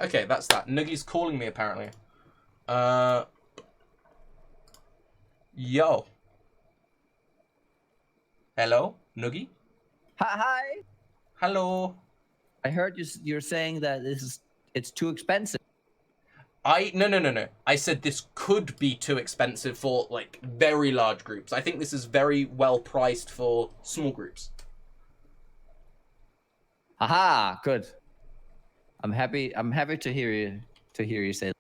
Okay, that's that. Nugi's calling me apparently. Yo. Hello, Nugi. Hi. Hello. I heard you're saying that it's too expensive. No. I said this could be too expensive for like very large groups. I think this is very well priced for small groups. Aha, good. I'm happy to hear you say that.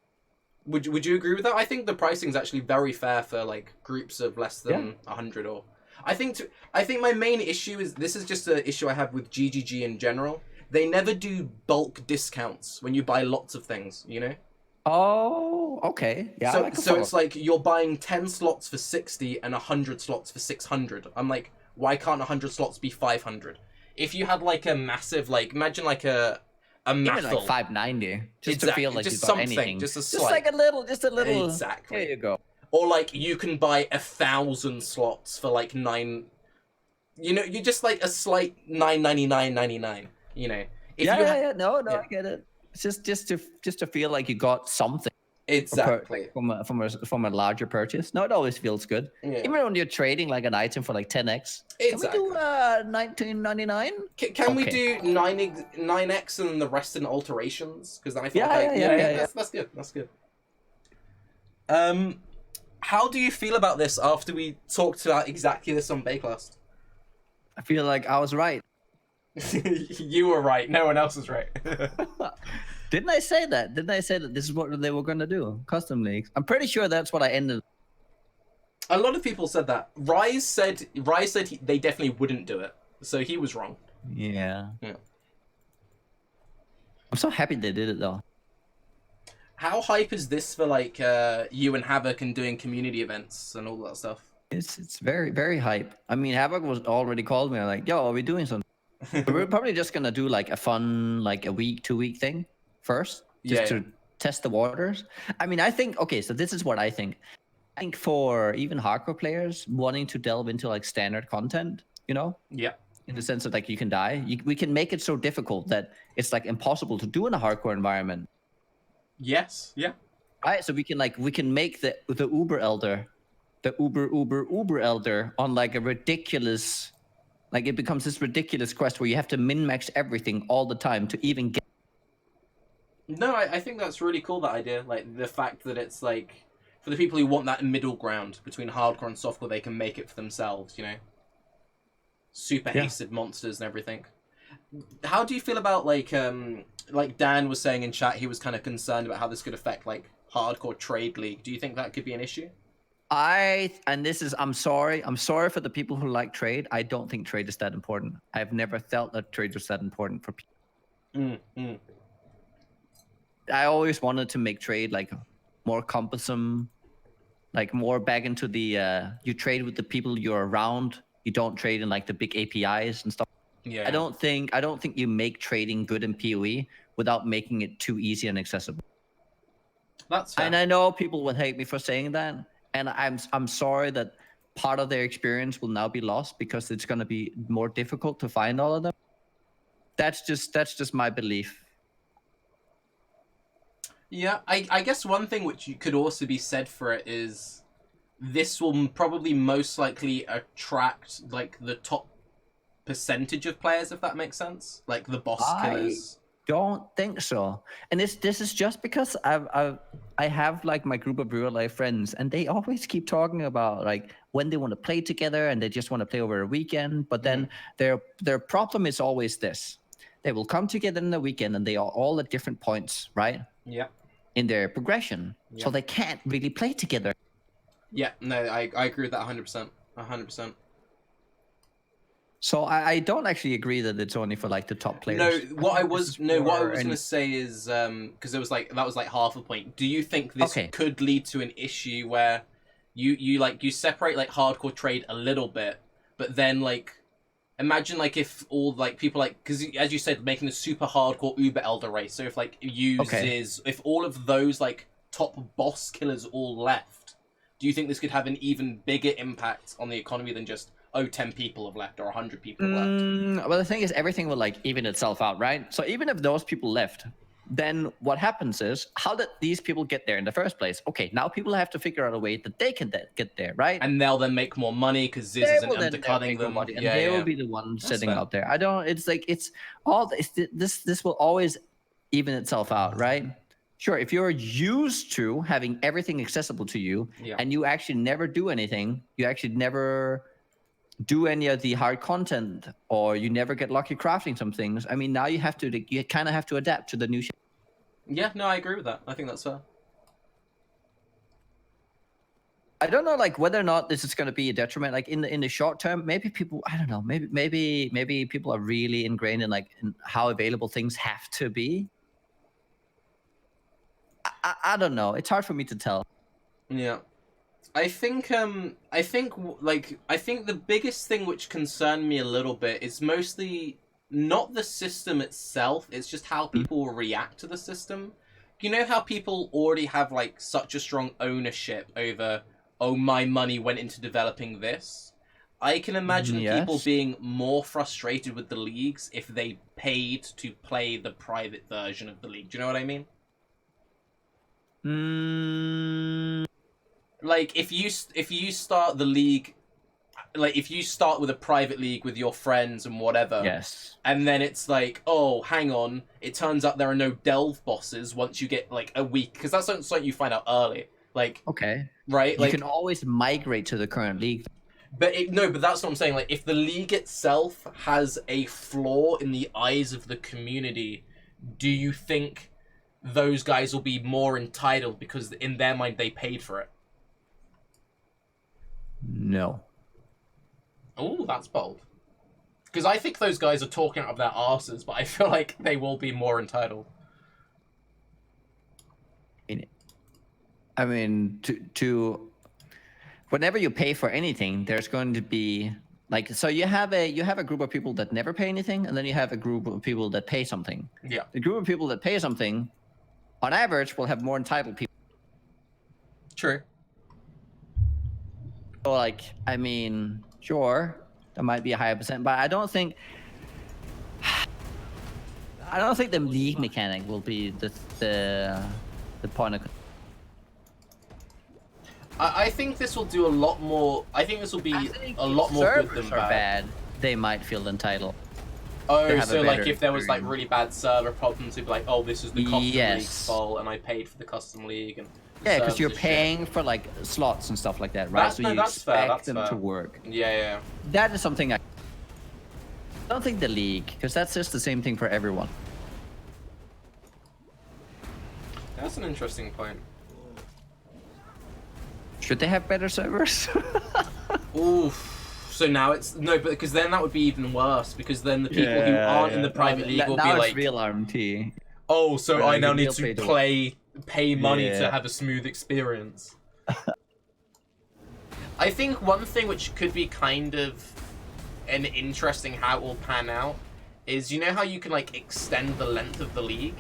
Would you agree with that? I think the pricing is actually very fair for like groups of less than 100 or I think my main issue is this is just an issue I have with GGG in general. They never do bulk discounts when you buy lots of things, you know? Oh, okay. Yeah, So it's like you're buying 10 slots for 60 and 100 slots for 600. I'm like, why can't 100 slots be 500? If you had like a massive, like, imagine like a even mathel. like 590, just Exactly, to feel like just you got something, anything. just a Just slight. like a little. Exactly. Here you go. Or like you can buy 1,000 slots for like 9. You know, you just like a slight 999.99. You know, if Yeah, you yeah. No, I get it. It's just to feel like you got something. Exactly. From a larger purchase. No, it always feels good. Yeah. Even when you're trading like an item for like 10x. Exactly. Can we do 1999? Can we do 9x and the rest in alterations? Because then I feel that's good. That's good. How do you feel about this after we talked about exactly this on Bayclast? I feel like I was right. You were right. No one else is right. Didn't I say that? Didn't I say that this is what they were going to do? Custom leagues. I'm pretty sure that's what I ended. A lot of people said that. Rise said they definitely wouldn't do it. So he was wrong. Yeah. Yeah. I'm so happy they did it though. How hype is this for like you and Havoc and doing community events and all that stuff? It's very, very hype. I mean, Havoc was already called me like, yo, are we doing something? We're probably just gonna do like a fun, like a week, 2 week thing first, just to test the waters. I mean, I think, okay, so this is what I think. I think for even hardcore players wanting to delve into like standard content, you know? Yeah. In the sense that like you can die, we can make it so difficult that it's like impossible to do in a hardcore environment. Yes. Yeah. Right. So we can make the Uber Elder, the Uber Elder on like a ridiculous, like it becomes this ridiculous quest where you have to min-max everything all the time to even get. No, I think that's really cool, that idea. Like, the fact that it's, like, for the people who want that middle ground between hardcore and softcore, they can make it for themselves, you know? Super hasted monsters and everything. How do you feel about, like Dan was saying in chat, he was kind of concerned about how this could affect, like, hardcore trade league. Do you think that could be an issue? I'm sorry for the people who like trade. I don't think trade is that important. I've never felt that trade was that important for people. I always wanted to make trade like more cumbersome, like more back into the you trade with the people you're around. You don't trade in like the big APIs and stuff. Yeah. I don't think you make trading good in PoE without making it too easy and accessible. That's fair. And I know people will hate me for saying that, and I'm sorry that part of their experience will now be lost because it's going to be more difficult to find all of them. That's just my belief. Yeah, I guess one thing which could also be said for it is this will probably most likely attract like the top percentage of players, if that makes sense, like the boss killers. Don't think so. And this is just because I have like my group of real life friends, and they always keep talking about like when they want to play together and they just want to play over a weekend. But then their problem is always this: they will come together in the weekend and they are all at different points, right? Yeah. In their progression, so they can't really play together. Yeah, no, I agree with that 100%. 100%. So I don't actually agree that it's only for like the top players. No, what I was gonna say is because it was like that was like half a point. Do you think this could lead to an issue where you separate like hardcore trade a little bit, but then like imagine like if all like people like, because as you said, making a super hardcore Uber Elder race. So if like if all of those like top boss killers all left, do you think this could have an even bigger impact on the economy than just 10 people have left or 100 people have left? Well, the thing is, everything will like even itself out, right? So even if those people left, then what happens is, how did these people get there in the first place? Okay, now people have to figure out a way that they can get there, right? And they'll then make more money because Ziz isn't undercutting them. And they will be the one sitting out there. I don't. It's like it's all this will always even itself out, right? Sure, if you're used to having everything accessible to you, and you actually never do anything, you actually never do any of the hard content, or you never get lucky crafting some things. I mean, now you kind of have to adapt to the new shit. Yeah, no, I agree with that. I think that's fair. I don't know, like, whether or not this is going to be a detriment. Like in the short term, maybe people, I don't know, maybe people are really ingrained in like in how available things have to be. I don't know. It's hard for me to tell. Yeah. I think the biggest thing which concerned me a little bit is mostly not the system itself, it's just how people will react to the system. You know how people already have like such a strong ownership over, oh, my money went into developing this? I can imagine people being more frustrated with the leagues if they paid to play the private version of the league. Do you know what I mean? Like, if you start the league, like, if you start with a private league with your friends and whatever, and then it's like, oh, hang on, it turns out there are no delve bosses once you get, like, a week, because that's something you find out early. Like, right? Like, you can always migrate to the current league. But but that's what I'm saying. Like, if the league itself has a flaw in the eyes of the community, do you think those guys will be more entitled because in their mind they paid for it? No. Oh, that's bold. Because I think those guys are talking out of their asses, but I feel like they will be more entitled. I mean, to whenever you pay for anything, there's going to be like, so you have a group of people that never pay anything, and then you have a group of people that pay something. Yeah. The group of people that pay something, on average, will have more entitled people. True. So, like, I mean, sure, there might be a higher percent, but I don't think the league mechanic will be the point of. I think this will do a lot more. I think this will be a lot more good than bad. They might feel entitled. Oh, so like if there was like really bad server problems, it'd be like, oh, this is the custom league's fault, and I paid for the custom league. And yeah, because you're paying for like slots and stuff like that, right? So you expect them to work. Yeah. That is something I don't think the league, because that's just the same thing for everyone. That's an interesting point. Should they have better servers? Oof. So now it's but because then that would be even worse, because then the people who aren't in the private league will be like, real RMT. Oh, so I now need to pay money to have a smooth experience. I think one thing which could be kind of an interesting how it will pan out is, you know how you can like extend the length of the league?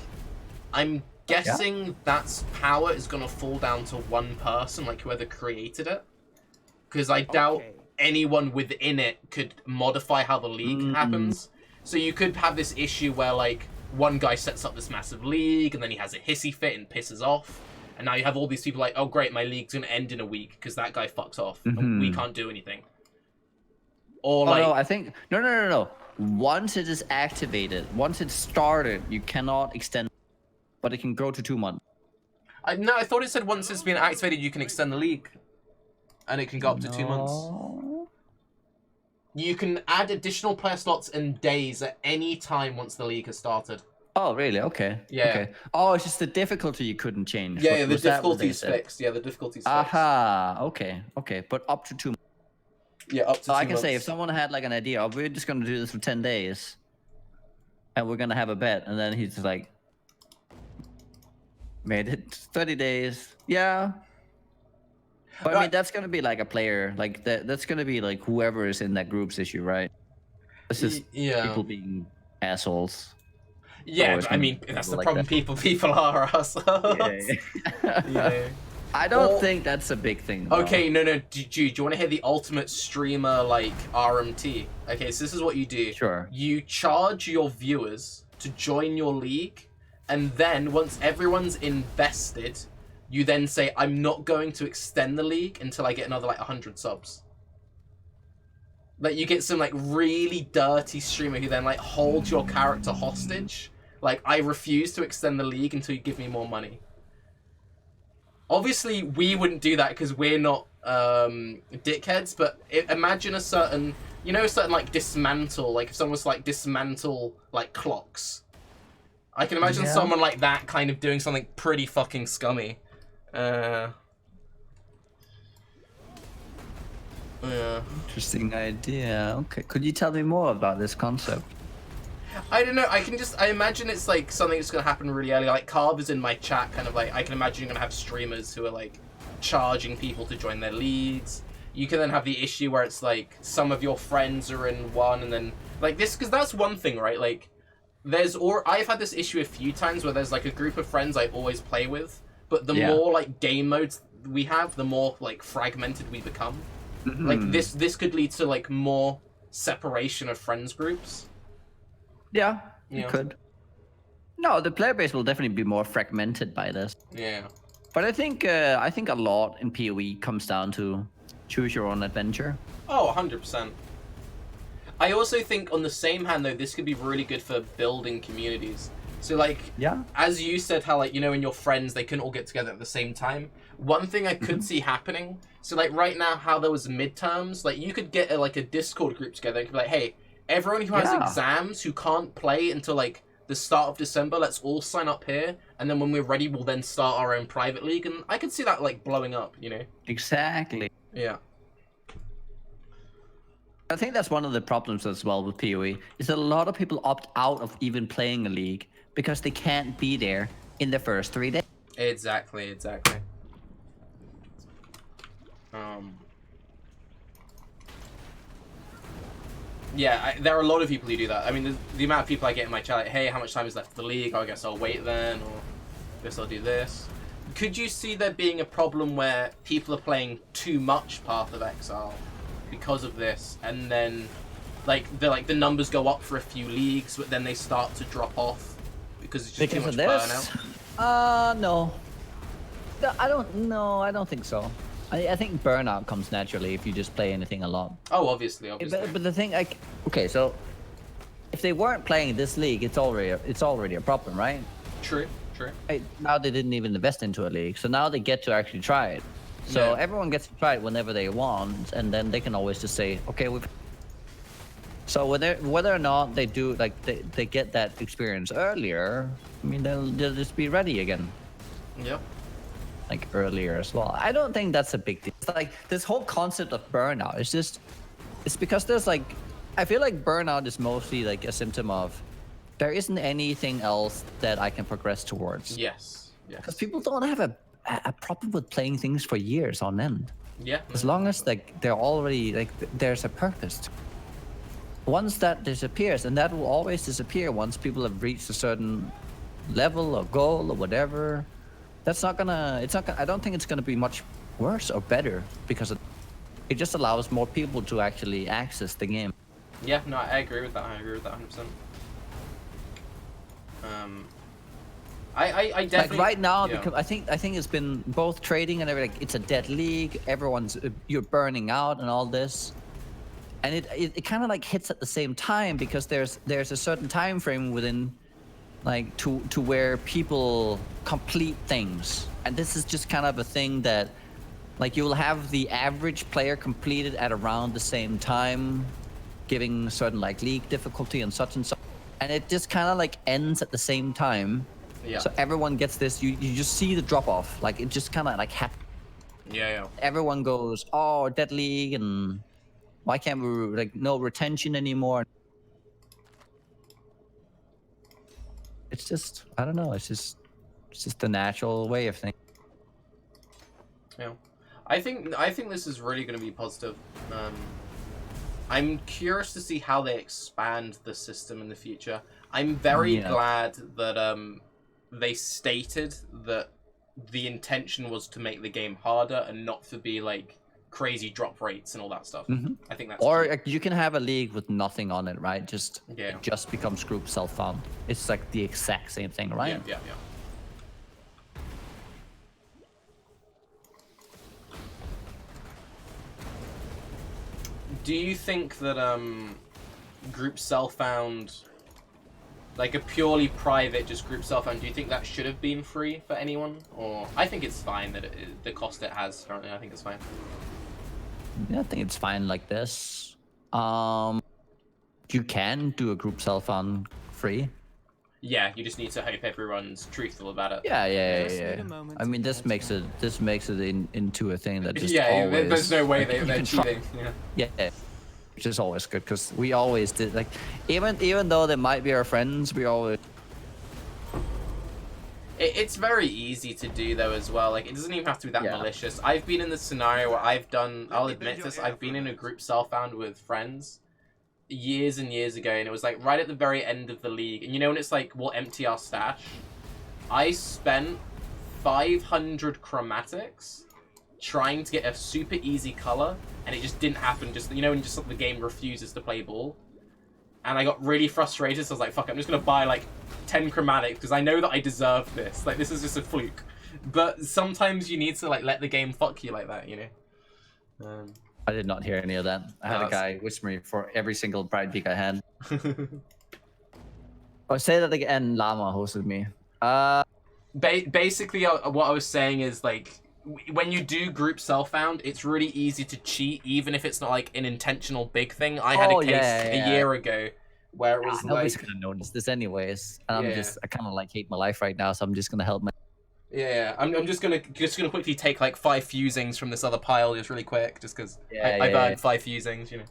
I'm guessing that's power is going to fall down to one person, like whoever created it. Because I doubt anyone within it could modify how the league happens. So you could have this issue where, like, one guy sets up this massive league, and then he has a hissy fit and pisses off. And now you have all these people like, oh, great, my league's going to end in a week because that guy fucks off. And we can't do anything. Or, like... no, I think... No. Once it is activated, once it's started, you cannot extend... But it can go to 2 months. No, I thought it said once it's been activated, you can extend the league. And it can go up to 2 months. You can add additional player slots and days at any time once the league has started. Oh, really? Okay. Yeah. Okay. Oh, it's just the difficulty you couldn't change. Yeah, the difficulty's fixed. Yeah, the difficulty's fixed. Aha. Okay. But up to 2 months. Yeah, up to 2 months. I can say, if someone had like an idea, oh, we're just going to do this for 10 days. And we're going to have a bet. And then he's just like... Made it 30 days. Yeah. But I mean, that's gonna be like a player, like that's gonna be like whoever is in that group's issue, right? It's just people being assholes. Yeah, I mean, that's the problem. People are assholes. Yeah. I don't think that's a big thing. Though. Okay, no. Do you want to hear the ultimate streamer like RMT? Okay, so this is what you do. Sure. You charge your viewers to join your league and then once everyone's invested, you then say, I'm not going to extend the league until I get another like 100 subs. Like you get some like really dirty streamer who then like holds your character hostage. Like, I refuse to extend the league until you give me more money. Obviously, we wouldn't do that because we're not dickheads, but imagine a certain, you know, a certain like dismantle, like if someone was like dismantle like clocks. I can imagine someone like that kind of doing something pretty fucking scummy. Yeah. Interesting idea. Okay, could you tell me more about this concept? I don't know. I imagine it's like something that's gonna happen really early. Like Carb is in my chat, kind of like I can imagine you're gonna have streamers who are like charging people to join their leagues. You can then have the issue where it's like some of your friends are in one, and then like this, because that's one thing, right? Like I've had this issue a few times where there's like a group of friends I always play with, but the more like game modes we have, the more like fragmented we become. Mm-hmm. Like this could lead to like more separation of friends groups. Yeah, it could. No, the player base will definitely be more fragmented by this. Yeah. But I think a lot in PoE comes down to choose your own adventure. Oh, 100%. I also think on the same hand though, this could be really good for building communities. So like, as you said, how like, you know, in your friends, they couldn't all get together at the same time. One thing I could see happening, so like right now, how there was midterms, like you could get a Discord group together and be like, hey, everyone who has exams who can't play until like the start of December, let's all sign up here, and then when we're ready, we'll then start our own private league, and I could see that like blowing up, you know? Exactly. Yeah. I think that's one of the problems as well with PoE, is that a lot of people opt out of even playing a league because they can't be there in the first 3 days. Exactly. Yeah, there are a lot of people who do that. I mean, the amount of people I get in my chat, like, hey, how much time is left of the league? Oh, I guess I'll wait then, or I guess I'll do this. Could you see there being a problem where people are playing too much Path of Exile because of this, and then the numbers go up for a few leagues, but then they start to drop off because it's just too much burnout? No. I don't think so. I think burnout comes naturally if you just play anything a lot. Oh, obviously. But the thing, like, okay, so if they weren't playing this league, it's already a problem, right? True. Now they didn't even invest into a league, so now they get to actually try it. So everyone gets to try it whenever they want, and then they can always just say, okay, so whether or not they do, like, they get that experience earlier, I mean, they'll just be ready again. Yep. Like earlier as well. I don't think that's a big deal. It's like this whole concept of burnout. It's because there's like, I feel like burnout is mostly like a symptom of there isn't anything else that I can progress towards. Yes. Because people don't have a problem with playing things for years on end. Yeah. As long as like they're already like there's a purpose. Once that disappears, and that will always disappear once people have reached a certain level or goal or whatever. I don't think it's gonna be much worse or better because it just allows more people to actually access the game. Yeah, no, I agree with that. 100%. I definitely, like right now, because I think it's been both trading and everything. It's a dead league. You're burning out and all this, and it kind of like hits at the same time because there's a certain time frame within. Like to where people complete things, and this is just kind of a thing that like you'll have the average player completed at around the same time, giving certain like league difficulty and such, and it just kind of like ends at the same time. Yeah. So everyone gets this. You just see the drop off, like it just kind of like happens. Yeah. Everyone goes, oh, dead league, and why can't we like no retention anymore? It's just, I don't know. It's just the natural way of thinking. Yeah, I think this is really going to be positive. I'm curious to see how they expand the system in the future. I'm very glad that they stated that the intention was to make the game harder and not to be like crazy drop rates and all that stuff. I think that's or key. you can have a league with nothing on it, right? Just it just becomes group self-found. It's like the exact same thing, right? Yeah. Do you think that group self-found, like a purely private just group self-found, do you think that should have been free for anyone? Or I think it's fine that the cost it has currently. I think it's fine. Yeah, I think it's fine like this. You can do a group self-found free. Yeah, you just need to hope everyone's truthful about it. Yeah. I mean, this makes it into a thing that just there's no way they're cheating. Yeah, which is always good because we always did, like, even though they might be our friends, we always. It's very easy to do though as well. Like, it doesn't even have to be that malicious. I've been in the scenario where I'll admit this, I've been in a group self-found with friends years and years ago, and it was like right at the very end of the league, and you know when it's like we'll empty our stash, I spent 500 chromatics trying to get a super easy color, and it just didn't happen. Just, you know, when just the game refuses to play ball, and I got really frustrated, so I was like, fuck, I'm just gonna buy like 10 chromatics because I know that I deserve this. Like, this is just a fluke. But sometimes you need to like let the game fuck you like that, you know. I did not hear any of that. I had a guy whisper me for every single Pride Peak I had. I'll say that again. Llama hosted me. Basically, what I was saying is, like, when you do group self-found, it's really easy to cheat, even if it's not like an intentional big thing. I had a case a year ago where it was nobody's gonna notice this anyways. And I kind of like hate my life right now, so I'm just gonna help my. Yeah, I'm just gonna quickly take like 5 fusings from this other pile just really quick, just because I burned 5 fusings, you know.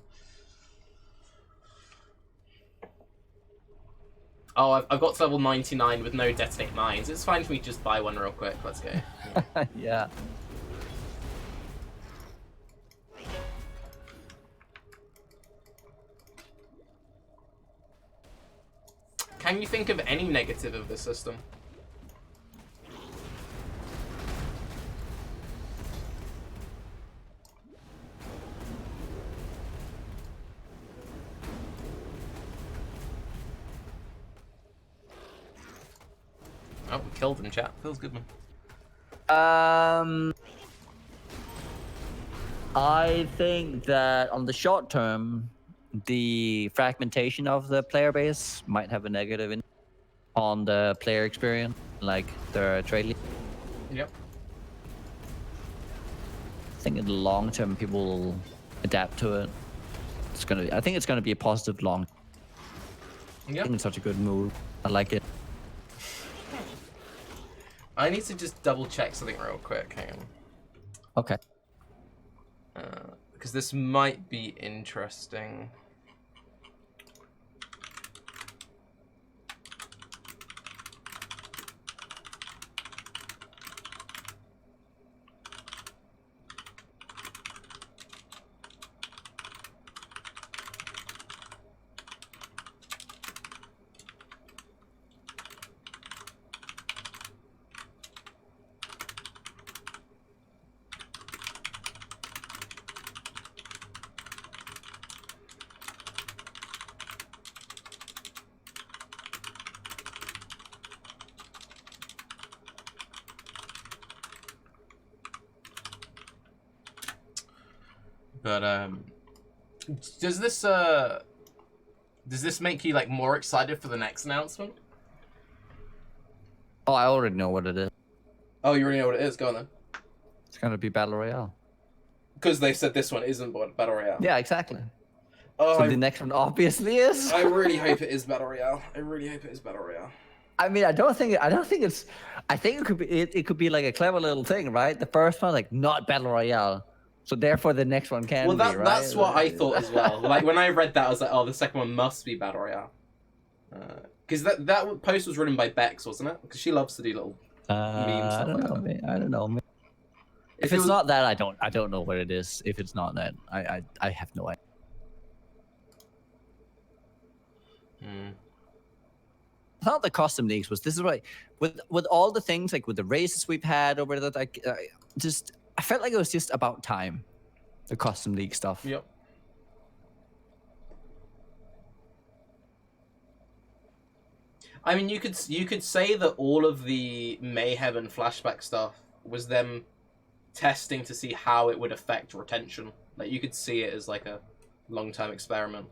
Oh, I've got to level 99 with no detonate mines. It's fine for me to just buy one real quick. Let's go. Yeah. Can you think of any negative of this system? Oh, we killed him, chat. Feels good, man. I think that on the short term, the fragmentation of the player base might have a negative on the player experience, like the trade league. Yep. I think in the long term, people will adapt to it. I think it's gonna be a positive long. Yep. I think it's such a good move. I like it. I need to just double check something real quick. Hang on. Okay. Because this might be interesting. But does this make you like more excited for the next announcement? Oh, I already know what it is. Oh, you already know what it is. Go on then. It's gonna be Battle Royale. Because they said this one isn't Battle Royale. Yeah, exactly. Oh, so the next one obviously is. I really hope it is Battle Royale. I really hope it is Battle Royale. I mean, I think it's. I think it could be. It could be like a clever little thing, right? The first one, like, not Battle Royale, so therefore the next one can be, right? That's what I thought as well. Like, when I read that, I was like, oh, the second one must be Battle Royale. Because that post was written by Bex, wasn't it? Because she loves to do little memes. I don't know. If it's not that, I don't know what it is. If it's not that, I have no idea. I thought the custom leagues was, this is right, with all the things, like with the races we've had over that, like I felt like it was just about time. the custom league stuff. Yep. I mean, you could say that all of the Mayhem and flashback stuff was them testing to see how it would affect retention. Like, you could see it as like a long-term experiment.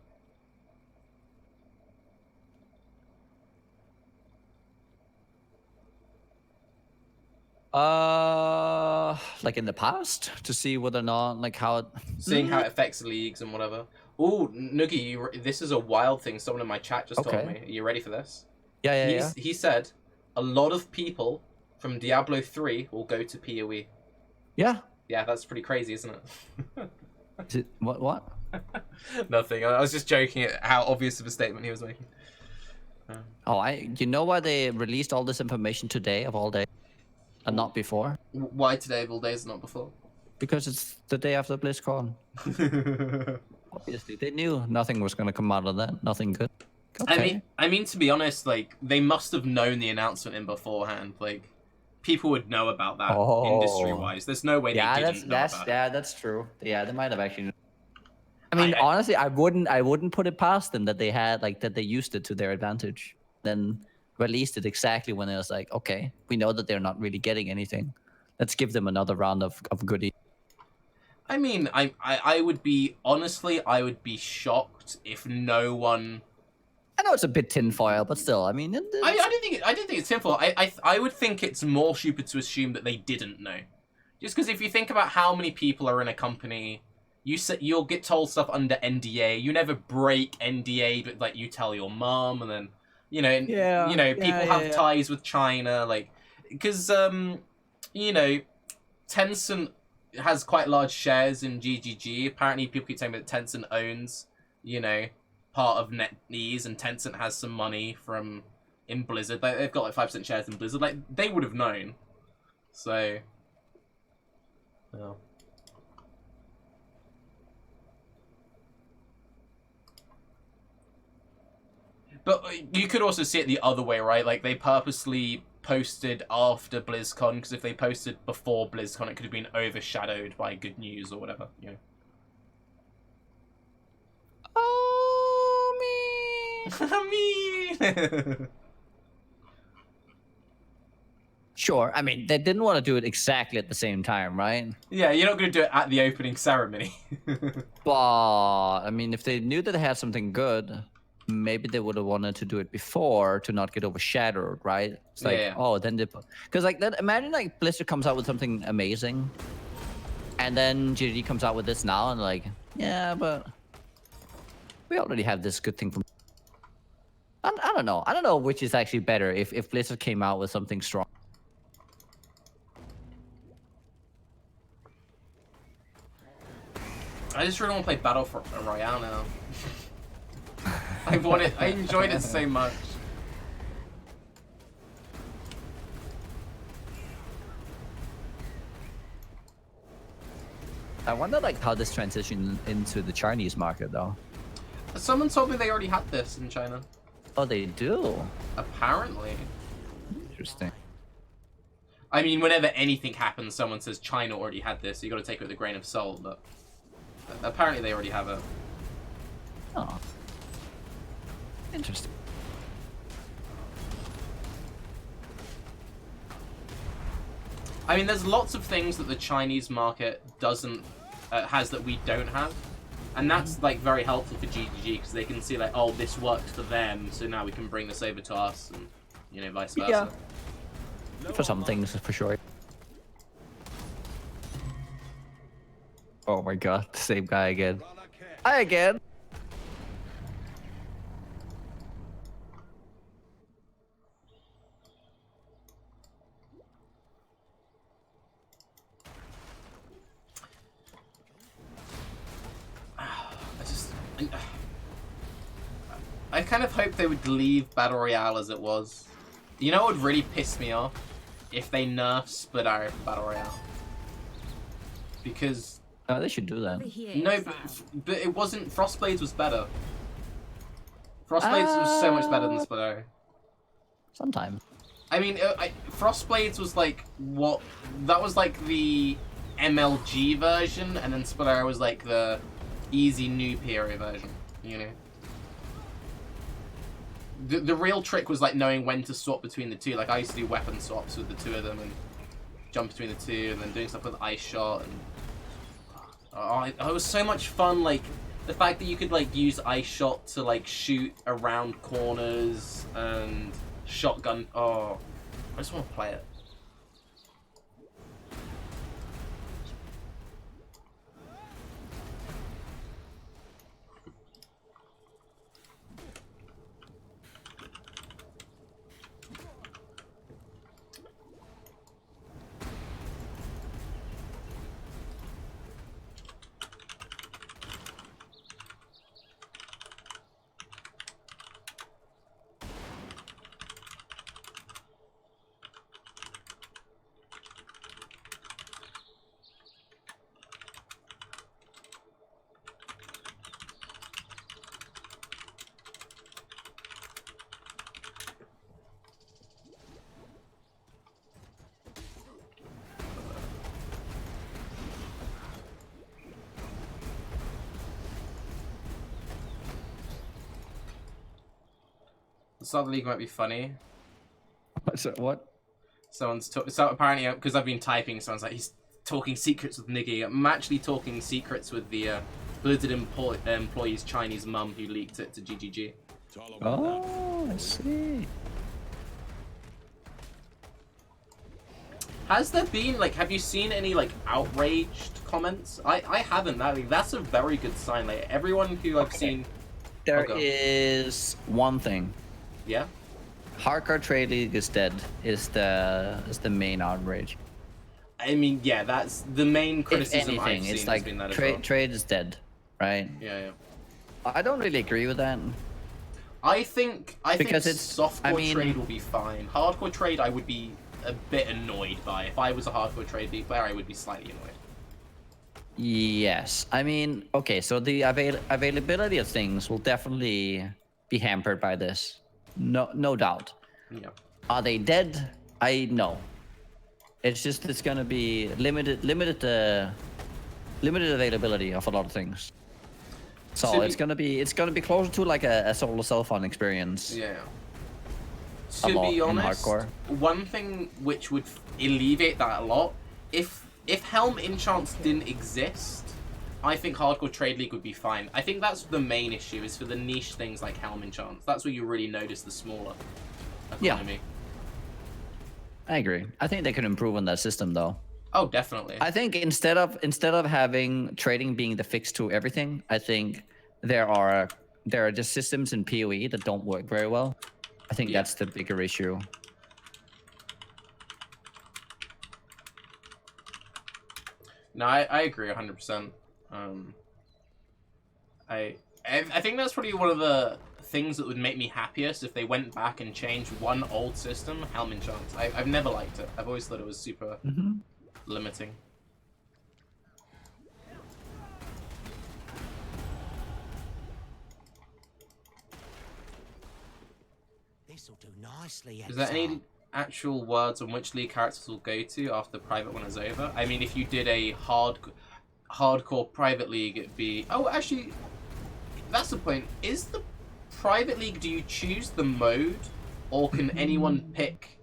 Like in the past, to see whether or not, like how it... Seeing how it affects leagues and whatever. Oh, Noogie, this is a wild thing someone in my chat just told me. Are you ready for this? Yeah. He said, a lot of people from Diablo 3 will go to PoE. Yeah. Yeah, that's pretty crazy, isn't it? Is it what? Nothing. I was just joking at how obvious of a statement he was making. You know why they released all this information today of all day? And not before? Why today of all days, not before? Because it's the day after BlizzCon. Obviously, they knew nothing was going to come out of that. Nothing good. Okay. I mean, to be honest, like, they must have known the announcement in beforehand. Like, people would know about that industry-wise. There's no way they didn't know about it. Yeah, that's true. Yeah, they might have actually. I mean, honestly, I wouldn't put it past them that they had that they used it to their advantage. Then released it exactly when it was like, okay, we know that they're not really getting anything. Let's give them another round of goodies. I mean, I would be shocked if no one. I know it's a bit tinfoil, but still, I mean, I don't think it's tinfoil. I would think it's more stupid to assume that they didn't know, just because if you think about how many people are in a company, you'll get told stuff under NDA. You never break NDA, but like you tell your mom, and then people have ties with China, like because Tencent has quite large shares in GGG. Apparently, people keep saying that Tencent owns, part of NetEase, and Tencent has some money in Blizzard. They've got like 5% shares in Blizzard. Like, they would have known. So, yeah. But you could also see it the other way, right? Like, they purposely posted after BlizzCon, because if they posted before BlizzCon, it could have been overshadowed by good news or whatever, I mean... Sure, I mean, they didn't want to do it exactly at the same time, right? Yeah, you're not going to do it at the opening ceremony. But, I mean, if they knew that they had something good, maybe they would have wanted to do it before to not get overshadowed, right? It's like, then they... Because, like, imagine, like, Blizzard comes out with something amazing, and then GD comes out with this now, and like, yeah, but we already have this good thing from... I don't know. I don't know which is actually better, if Blizzard came out with something strong. I just really want to play Battle Royale now. I enjoyed it so much. I wonder, like, how this transitioned into the Chinese market, though. Someone told me they already had this in China. Oh, they do? Apparently. Interesting. I mean, whenever anything happens, someone says China already had this, so you got to take it with a grain of salt, but apparently they already have it. Oh. Interesting. I mean, there's lots of things that the Chinese market doesn't has that we don't have, and that's like very helpful for GGG because they can see like, oh, this worked for them, so now we can bring this over to us, and vice versa. Yeah. For some things, for sure. Oh my god, the same guy again. Hi again. I kind of hoped they would leave Battle Royale as it was. You know what would really piss me off? If they nerf Split Arrow for Battle Royale. Because... Oh, they should do that. No, but it wasn't... Frostblades was better. Frostblades was so much better than Split Arrow. Sometimes. I mean, Frostblades was like what... That was like the MLG version, and then Spolera was like the easy noob hero version, you know? The real trick was like knowing when to swap between the two. Like I used to do weapon swaps with the two of them and jump between the two, and then doing stuff with ice shot, and it was so much fun. Like the fact that you could like use ice shot to like shoot around corners and shotgun. Oh, I just want to play it. The start of the league might be funny. What? So apparently, because I've been typing, someone's like, he's talking secrets with Nugiyen. I'm actually talking secrets with the Blizzard employee's Chinese mum who leaked it to GGG. Oh, I see. Has there been, like, have you seen any, like, outraged comments? I haven't. That's a very good sign. Like, everyone who I've seen... There is one thing. Yeah? Hardcore Trade League is dead, is the main outrage. I mean, yeah, that's the main criticism I've seen. It's like trade is dead, right? Yeah. I don't really agree with that. I think softcore trade will be fine. Hardcore trade I would be a bit annoyed by. If I was a hardcore trade league player, I would be slightly annoyed. Yes, I mean, okay, so the availability of things will definitely be hampered by this. No doubt. Yeah. Are they dead? I know. It's just it's gonna be limited availability of a lot of things. So it's gonna be closer to like a solo self-fun experience. Yeah. To be honest, one thing which would alleviate that a lot, if Helm enchants didn't exist, I think Hardcore Trade League would be fine. I think that's the main issue, is for the niche things like Helm enchants. That's where you really notice the smaller economy. Yeah. I agree. I think they could improve on that system though. Oh, definitely. I think instead of having trading being the fix to everything, I think there are just systems in PoE that don't work very well. I think that's the bigger issue. No, I agree 100%. I think that's probably one of the things that would make me happiest if they went back and changed one old system, Helm enchants. I've never liked it. I've always thought it was super limiting. This'll do nicely. Is there any actual words on which league characters will go to after the private one is over? I mean, if you did a hardcore private league, it'd be... Oh, actually, that's the point. Is the private league, do you choose the mode, or can anyone pick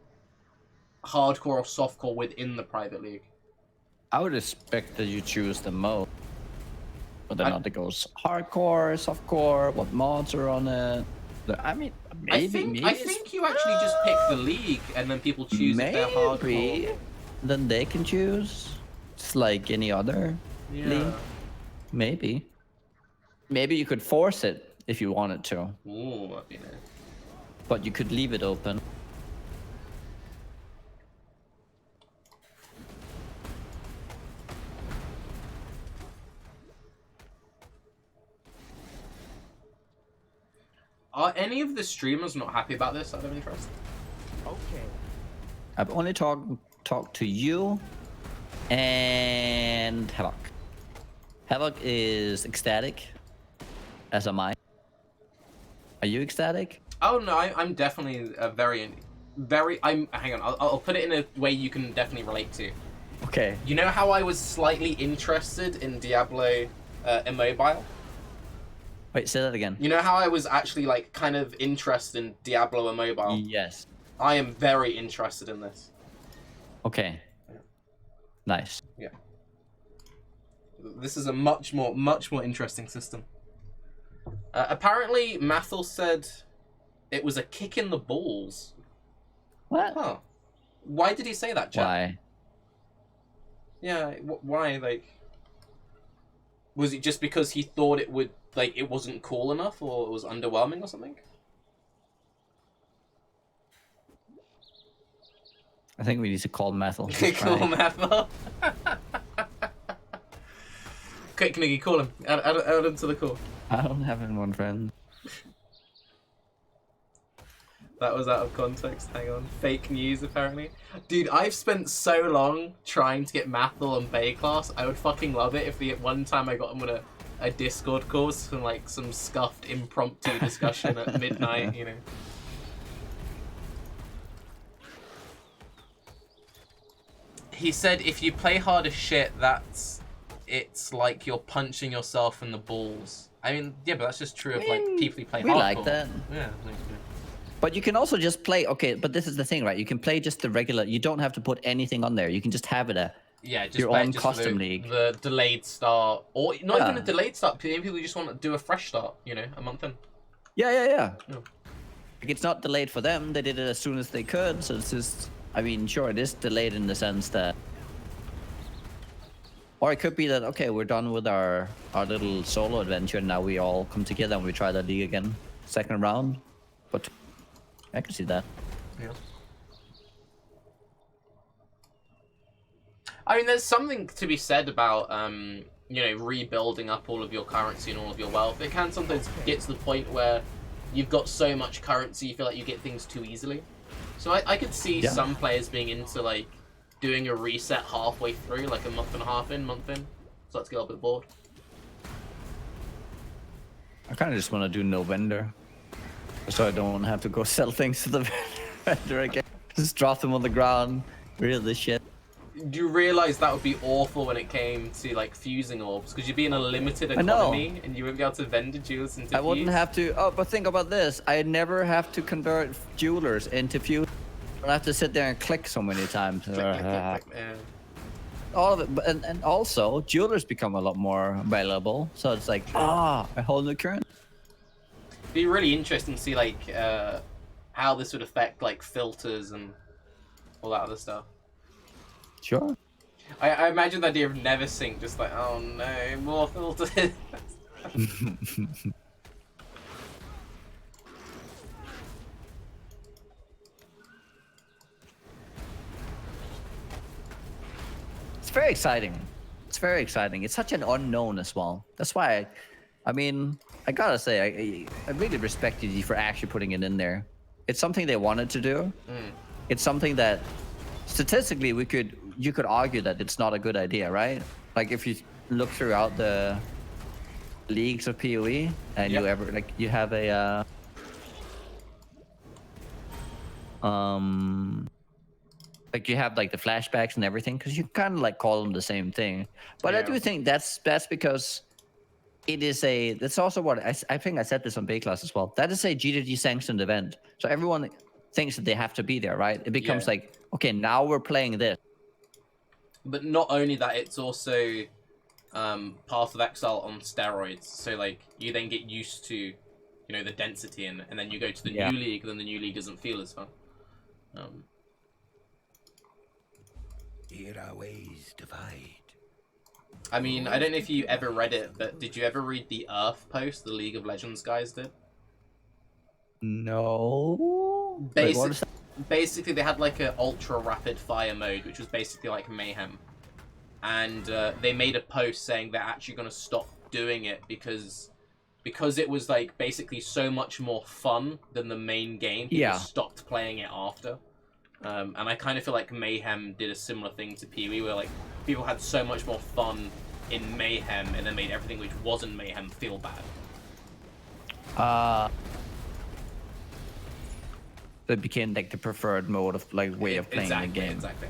hardcore or softcore within the private league? I would expect that you choose the mode. Whether or not it goes hardcore, softcore, what mods are on it. I mean, maybe. I think you actually just pick the league, and then people choose if they're hardcore. Then they can choose. It's like any other league. Maybe. Maybe you could force it if you wanted to. Ooh, that'd be nice. But you could leave it open. Are any of the streamers not happy about this out of interest? Okay. I've only talked to you and Havoc. Havoc is ecstatic, as am I. Are you ecstatic? Oh no, I'm definitely hang on. I'll put it in a way you can definitely relate to. Okay. You know how I was slightly interested in Diablo Immobile? Wait, say that again. You know how I was actually like kind of interested in Diablo Immobile? Yes. I am very interested in this. Okay. Nice. Yeah. This is a much more interesting system. Apparently, Mathel said it was a kick in the balls. What? Huh. Why did he say that, Jack? Why? Yeah, why? Like, was it just because he thought it would, like, it wasn't cool enough, or it was underwhelming or something? I think we need to call Mathel. Call Mathel. Quick, Niggy, call him. Add him to the call. I don't have anyone, friend. That was out of context. Hang on. Fake news, apparently. Dude, I've spent so long trying to get Mathel on Bay class. I would fucking love it if the one time I got him on a Discord call, some like some scuffed impromptu discussion at midnight, you know. He said if you play hard as shit, it's like you're punching yourself in the balls. I mean, yeah, but that's just true of like people who play hardcore. We like that. Yeah. But you can also just play, okay, but this is the thing, right? You can play just the regular, you don't have to put anything on there. You can just have it just your own custom league. The delayed start, or not even a delayed start, people who just want to do a fresh start, you know, a month in. Yeah. Like, it's not delayed for them. They did it as soon as they could, so it's just, I mean, sure, it is delayed in the sense that, or it could be that, okay, we're done with our little solo adventure, and now we all come together and we try the league again, second round. But I can see that. Yeah. I mean, there's something to be said about, you know, rebuilding up all of your currency and all of your wealth. It can sometimes get to the point where you've got so much currency, you feel like you get things too easily. So I could see some players being into, like, doing a reset halfway through, like a month and a half in, Start to get a little bit bored. I kind of just want to do no vendor, so I don't have to go sell things to the vendor again. Just drop them on the ground, reel the shit. Do you realize that would be awful when it came to like fusing orbs? Because you'd be in a limited economy and you wouldn't be able to vendor jewels into I wouldn't have to. Oh, but think about this. I never have to convert jewelers into fuse. I don't have to sit there and click so many times. Yeah. All of it, and also jewelers become a lot more available. So it's like a whole new current. It'd be really interesting to see like how this would affect like filters and all that other stuff. Sure. I imagine the idea of never sync, just like, oh no, more filters. It's very exciting. It's very exciting. It's such an unknown as well. That's why, I mean, I gotta say, I really respect you for actually putting it in there. It's something they wanted to do. It's something that statistically you could argue that it's not a good idea, right? Like if you look throughout the leagues of PoE and you ever like you have a like you have like the flashbacks and everything, because you kind of like call them the same thing. But I do think that's because it is that's also what I think I said this on Bay Class as well. That is a GDG sanctioned event, so everyone thinks that they have to be there, right? It becomes like, okay, now we're playing this. But not only that, it's also Path of Exile on steroids. So like you then get used to, you know, the density and then you go to the new league, then the new league doesn't feel as fun. Here our ways divide. I mean, I don't know if you ever read it, but did you ever read the Earth post the League of Legends guys did? No. Basically, they had like an ultra rapid fire mode, which was basically like Mayhem, and they made a post saying they're actually going to stop doing it because it was like basically so much more fun than the main game. People stopped playing it after. And I kind of feel like Mayhem did a similar thing to PoE, where like people had so much more fun in Mayhem and then made everything which wasn't Mayhem feel bad. It became like the preferred mode of like way of playing the game. Exactly.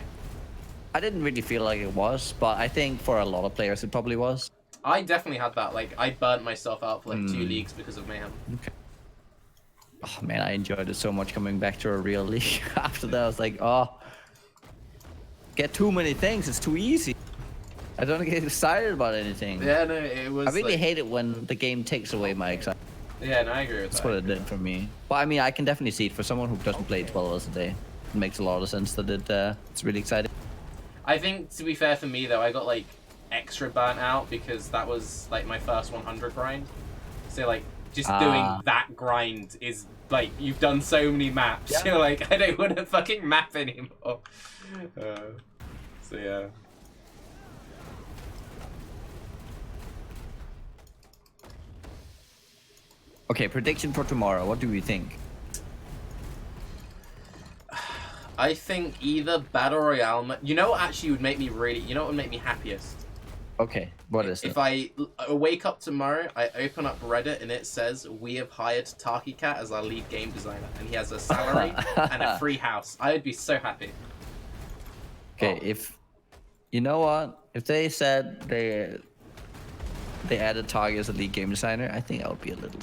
I didn't really feel like it was, but I think for a lot of players it probably was. I definitely had that. Like, I burnt myself out for like 2 leagues because of Mayhem. Okay. Oh man, I enjoyed it so much coming back to a real league. After that, I was like, oh, get too many things. It's too easy. I don't get excited about anything. Yeah, no, it was. I really like... hate it when the game takes away my excitement. Yeah, no, I agree with that. That's what it did for me. But I mean, I can definitely see it for someone who doesn't play 12 hours a day. It makes a lot of sense that it's really exciting. I think, to be fair for me though, I got like extra burnt out because that was like my first 100 grind. So like just doing that grind is like you've done so many maps. Yeah. You're like, I don't want to fucking map anymore. So yeah. Okay, prediction for tomorrow. What do we think? I think either Battle Royale... You know what actually would make me really... You know what would make me happiest? Okay, what is it? If I wake up tomorrow, I open up Reddit and it says, we have hired Taki Cat as our lead game designer. And he has a salary and a free house. I would be so happy. Okay, if... You know what? If they said they added Taki as a lead game designer, I think I would be a little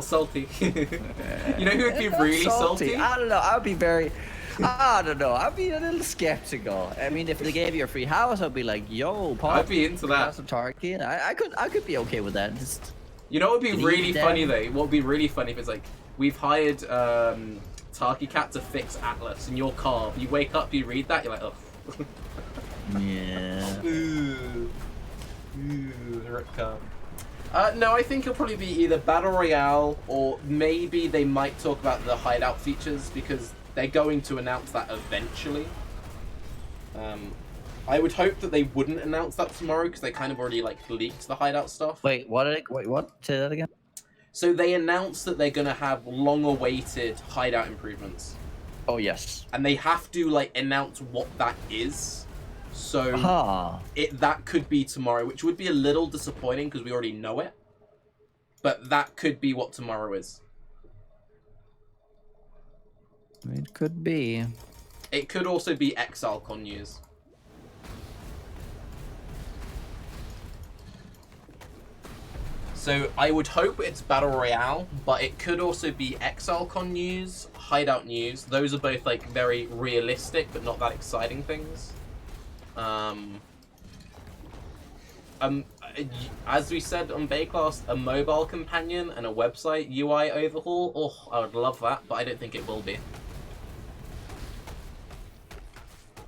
salty. You know who would be really salty? I don't know. I'd be very... I don't know. I'd be a little skeptical. I mean, if they gave you a free house, I'd be like, yo, Paul. I'd be into that. Some target. I could be okay with that. Just you know what would be really funny though? What would be really funny if it's like, we've hired Taki Cat to fix Atlas and you're calm. You wake up, you read that, you're like, oh. Yeah. Ooh, Rick calm. No, I think it'll probably be either Battle Royale or maybe they might talk about the hideout features because they're going to announce that eventually. I would hope that they wouldn't announce that tomorrow because they kind of already like leaked the hideout stuff. Wait, what? Say that again. So they announced that they're gonna have long-awaited hideout improvements. Oh yes. And they have to like announce what that is. So that could be tomorrow, which would be a little disappointing because we already know it. But that could be what tomorrow is. It could be. It could also be ExileCon news. So I would hope it's Battle Royale, but it could also be ExileCon news, Hideout news. Those are both like very realistic, but not that exciting things. As we said on Bayclass, a mobile companion and a website UI overhaul. Oh, I would love that, but I don't think it will be.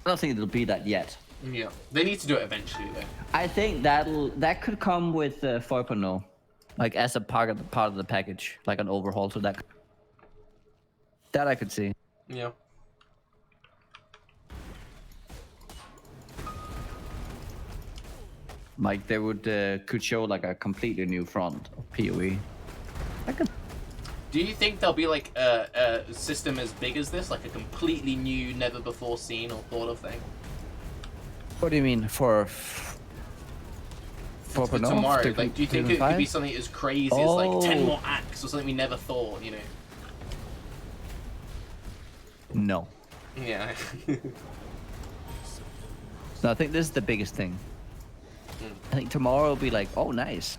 I don't think it'll be that yet. Yeah, they need to do it eventually, though. I think that could come with 4.0, like as a part of the package, like an overhaul to that. That I could see. Yeah. Like they would could show like a completely new front of PoE. I could. Do you think there'll be like a system as big as this, like a completely new, never before seen or thought of thing? What do you mean for tomorrow? Like, do you think it could be something as crazy as like 10 more acts or something we never thought? You know? No. Yeah. No, I think this is the biggest thing. I think tomorrow will be like, oh, nice.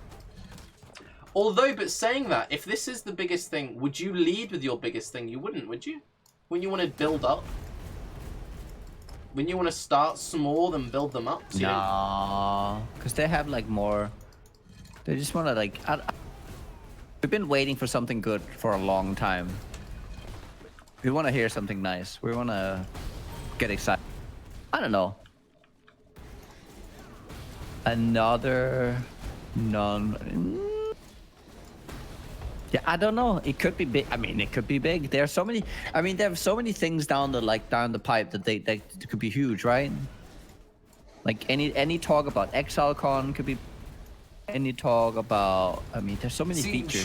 Although, but saying that, if this is the biggest thing, would you lead with your biggest thing? You wouldn't, would you? Wouldn't you want to build up? Wouldn't you want to start small and build them up? So no, because they have like more. They just want to like. We've been waiting for something good for a long time. We want to hear something nice. We want to get excited. I don't know. Another yeah, I don't know. It could be big. I mean, it could be big. There are so many. I mean, there are so many things down the pipe that they could be huge, right? Like any talk about ExileCon could be. Any talk about. I mean, there's so many features.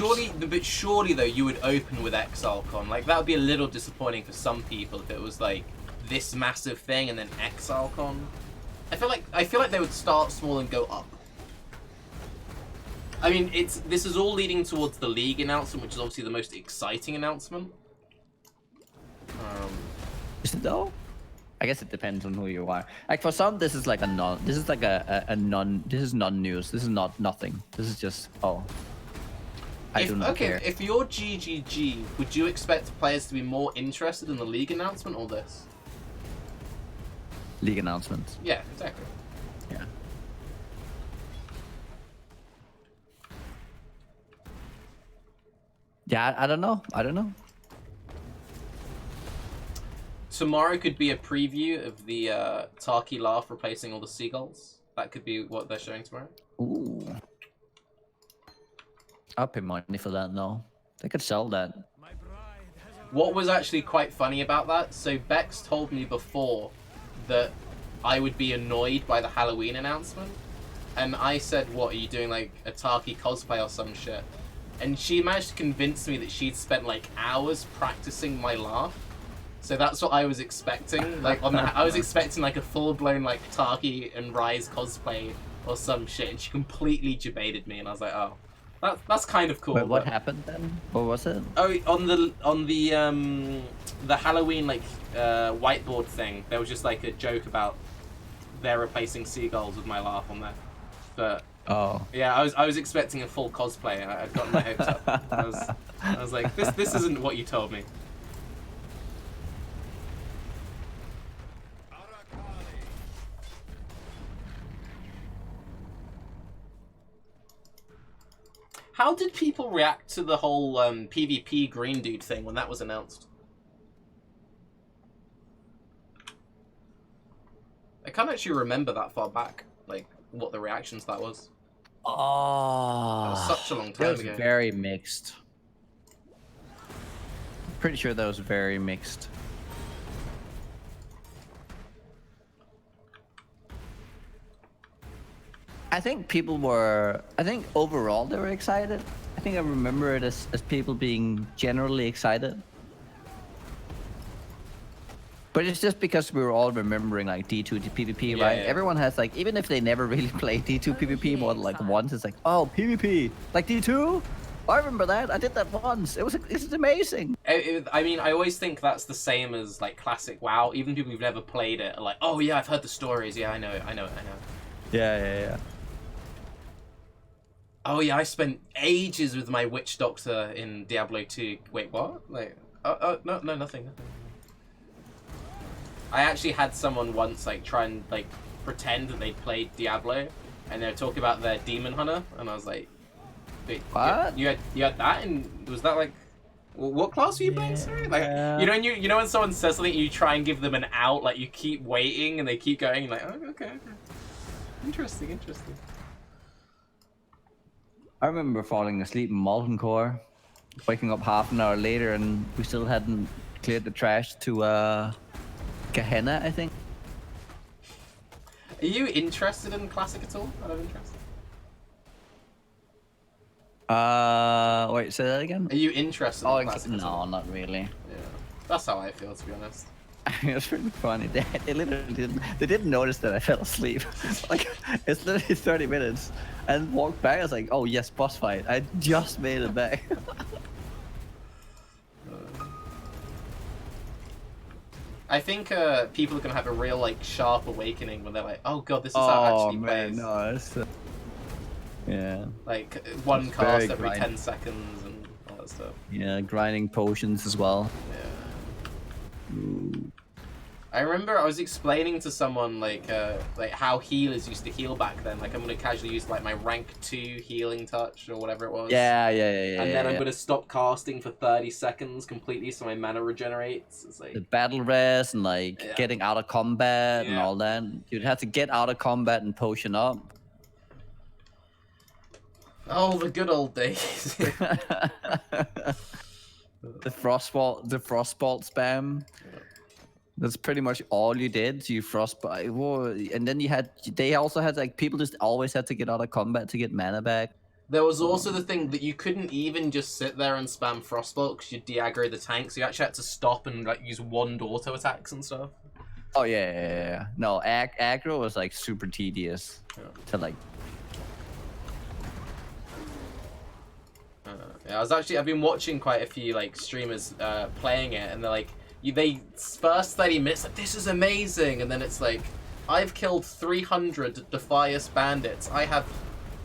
Surely though, you would open with ExileCon. Like that would be a little disappointing for some people if it was like this massive thing and then ExileCon. I feel like they would start small and go up. I mean, this is all leading towards the League announcement, which is obviously the most exciting announcement. Is it though? I guess it depends on who you are. Like for some, this is like a non. This is like a non. This is non-news. This is not nothing. This is just I do not care. If you're GGG, would you expect players to be more interested in the league announcement or this? League announcements. Yeah, exactly. Yeah. Yeah, I don't know. Tomorrow could be a preview of the Tarky laugh replacing all the seagulls. That could be what they're showing tomorrow. Ooh. I'll pay money for that now. They could sell that. What was actually quite funny about that, so Bex told me before that I would be annoyed by the Halloween announcement. And I said, what, are you doing like a Tarky cosplay or some shit? And she managed to convince me that she'd spent like hours practicing my laugh. So that's what I was expecting. Like I was expecting like a full-blown like Tarky and Rise cosplay or some shit, and she completely debated me, and I was like, oh, that's kind of cool. Wait, what happened then? What was it? Oh, on the Halloween like whiteboard thing, there was just like a joke about they're replacing seagulls with my laugh on there. But yeah, I was expecting a full cosplay. I'd gotten my hopes up. I was like, this isn't what you told me. How did people react to the whole PvP green dude thing when that was announced? I can't actually remember that far back, like what the reactions that was. Oh, that was such a long time that was ago. Very mixed. Pretty sure that was very mixed. I think overall they were excited. I think I remember it as people being generally excited. But it's just because we were all remembering like D2 to PvP, right? Yeah. Everyone has like, even if they never really played D2 PvP more than like once, it's like, oh, PvP, like D2? I remember that. I did that once. It's amazing. I mean, I always think that's the same as like classic WoW. Even people who've never played it are like, oh yeah, I've heard the stories. Yeah, I know it. Yeah. Oh yeah, I spent ages with my witch doctor in Diablo 2. Wait, what? Like, no, nothing. I actually had someone once like try and like pretend that they played Diablo, and they were talking about their demon hunter, and I was like, wait, what? You had that, and was that like, what class were you playing? Sorry, like you know when someone says something, you try and give them an out, like you keep waiting, and they keep going, and like, oh, okay, interesting. I remember falling asleep in Molten Core, waking up half an hour later, and we still hadn't cleared the trash to Gehenna, I think. Are you interested in Classic at all? Out of interest? Wait, say that again? Are you interested in Classic at all? No, not really. Yeah, that's how I feel, to be honest. It was pretty funny. They literally didn't notice that I fell asleep. Like, it's literally 30 minutes. And walked back, I was like, oh yes, boss fight. I just made it back. I think people are going to have a real like sharp awakening when they're like, oh god, this is how it actually plays. No, it's yeah. Like one cast every 10 seconds and all that stuff. Yeah, grinding potions as well. Yeah. Ooh. I remember I was explaining to someone like how healers used to heal back then. Like I'm gonna casually use like my rank 2 healing touch or whatever it was. Yeah. And then I'm gonna stop casting for 30 seconds completely so my mana regenerates. It's like the battle rest and like getting out of combat and all that. You'd have to get out of combat and potion up. Oh, the good old days. The frostbolt spam. That's pretty much all you did. You frostbite, and then they also had like people just always had to get out of combat to get mana back. There was also the thing that you couldn't even just sit there and spam frostbolt because you'd de-aggro the tank. So you actually had to stop and like use wand auto attacks and stuff. Oh yeah. No, aggro was like super tedious to like. Yeah, I've been watching quite a few like streamers playing it, and they're like, they first 30 minutes like this is amazing, and then it's like I've killed 300 Defias bandits. I have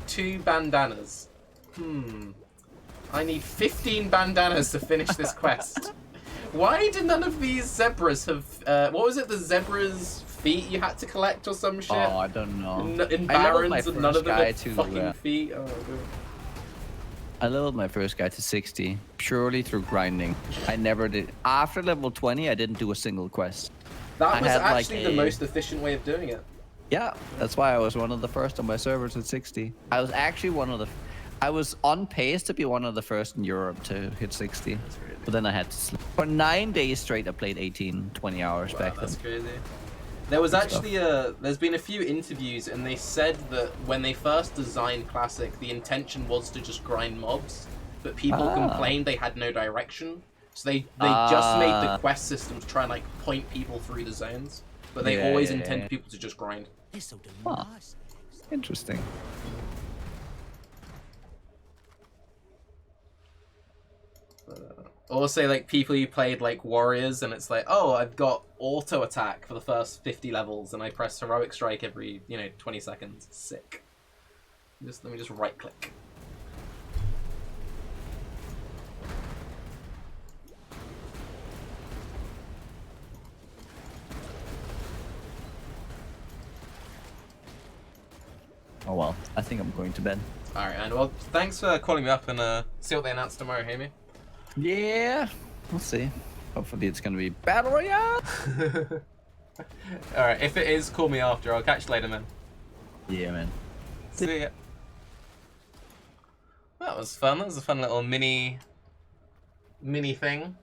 2 bandanas. I need 15 bandanas to finish this quest. Why did none of these zebras have... what was it? The zebras' feet you had to collect or some shit? Oh, I don't know. In Barons, and none of them had fucking feet. Oh, God. I leveled my first guy to 60 purely through grinding. I never did. After level 20, I didn't do a single quest. That was actually the most efficient way of doing it. Yeah, that's why I was one of the first on my servers at 60. I was actually one of the... I was on pace to be one of the first in Europe to hit 60. But then I had to sleep. For 9 days straight, I played 18, 20 hours back then. That's crazy. There was actually there's been a few interviews, and they said that when they first designed Classic, the intention was to just grind mobs, but people complained they had no direction. So they just made the quest system to try and like point people through the zones, but they always intended people to just grind. Huh. Interesting. Or say like people who played like warriors, and it's like, oh, I've got auto attack for the first 50 levels, and I press heroic strike every 20 seconds. Sick. Let me just right click. Oh well, I think I'm going to bed. All right, and well, thanks for calling me up, and see what they announce tomorrow, Hammy. Yeah, we'll see. Hopefully it's gonna be Battle Royale. Alright, if it is, call me after. I'll catch you later, man. Yeah, man. See ya. That was fun. That was a fun little mini thing.